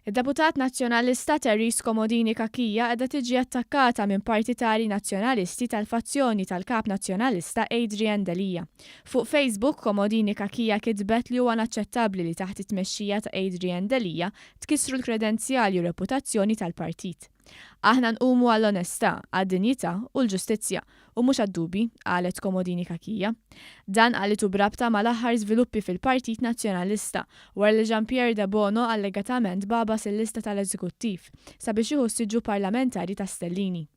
Id-Deputat Nazzjonalista Terris Komodini Kakija qiegħda tiġi attakkata minn partitari nazzjonalisti tal-fazzjoni tal-Kap Nazzjonalista Adrian Delija. Fuq Facebook, Komodini Kakija kitbet li huwa naċċettabbli li taħt it-tmexxija ta' Adrian Delija tkissru l-kredenzjali u reputazzjoni tal-partit. Aħna nqumu għall-onestà, għad-dinjità u l-ġustizzja u mhux għad-dubi, qalet Komodini Kakija. Dan qalitu brabta mal-aħħar żviluppi fil-Partit Nazzjonalista wara li Jean-Pierre De Bono allegatament babas il-lista tal-Eżekuttiv sabiex jieħu s-siġġu parlamentari ta' Stellini.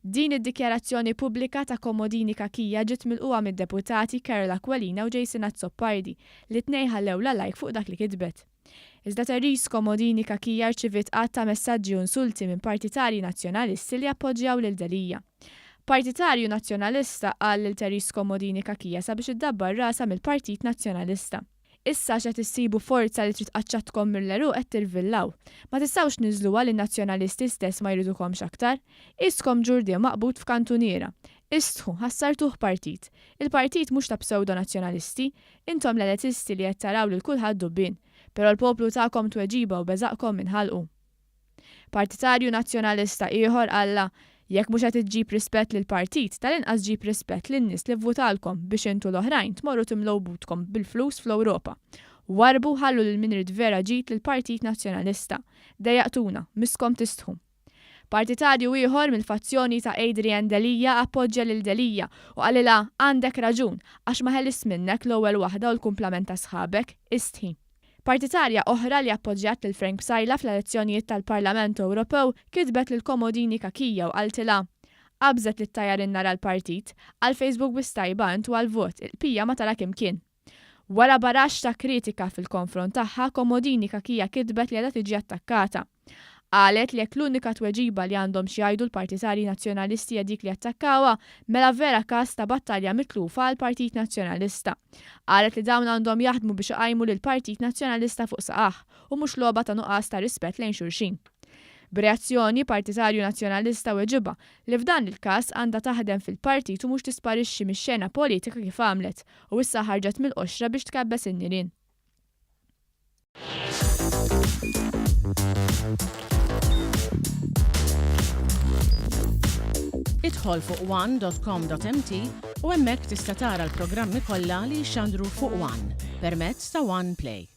Din id-dikjarazzjoni pubblika ta' Komodini Kakija ġiet milquha mid-deputati Carola Aquilina u Jason Azzopardi li tnejn ħallew l-lajk fuq dak li kitbet. Iżda Terris Komodini Kakija rċiviet qatt ta' messaġġi u insulti minn partitari nazzjonalisti li appoġġjaw lil Delija. Partitarju nazzjonalista qal lil Terris Komodini Kakija sabiex iddabbar rasa mill-Partit Nazzjonalista. Issa x'qed issibu forza li trid qaċċatkom mill-eruq qed tirvillaw. Ma tistgħux niżluha lin nazzjonalisti stess ma jridukomx aktar. Iskom ġurdie maqbud f'kantuniera. Istħu, ħassartuh partit. Il-partit mhux ta' pseudo-nazzjonalisti, intom l-eletisti li qed taraw lil kulħadd dubbien, però l-poplu tagħkom tweġiba u beżaqkom minħalqu. Partitarju nazzjonalista ieħor qalla jekk mhux qed iġġib rispett lill-partit, tal-inqas ġib rispett lin-nies li vvutalkom biex intu l-oħrajn tmorru timlew budkom bil-flus fl-Ewropa. Warbu ħallu lil min rid vera ġid lill-Partit Nazzjonalista. Dejjaqtuna, miskom tistħu. Partitarju ieħor mill-fazzjoni ta' Adrian Delija appoġġja lil Delija u qalilha għandek raġun għax ma ħellis minnek l-ewwel waħda u l-kumplament ta' sħabek, istħi. Partitarja oħra li appoġġjat lil Frank Psajla fl-elezzjonijiet tal-Parlament Ewropew kitbet lil Komodini Kakija u qaltilha qabżet li tajjar innara l-partit għal Facebook bistajba intu għal-vot il-pija ma tara kemm kien. Wara barax ta' kritika fil-konfront tagħha, Komodini Kakija kitbet li qiegħda tiġi attakkata. Qalet li jekk l-unika tweġiba li għandhom xi jgħidu l-partitari nazzjonalisti dik li attakkawha mela vera każ ta' battalja mitlufa għall Partit Nazzjonalista. Qalet li dawn għandhom jaħdmu biex iqajmu lil Partit Nazzjonalista fuq saqaħ u mhux logħba ta' nuqqas ta' rispett lejn xulxin. B'reazzjoni Partitarju Nazzjonalista weġiba li f'dan il-każ għandha taħdem fil-partit u mhux tisparixxi mix-xena politika kif għamlet u issa ħarġet mill-qoxra biex tkabbes in-nirien. Idħol fuq one.com.mt u hemmhekk tista' tara l-programmi kollha li jxandru fuq One permezz ta' One Play.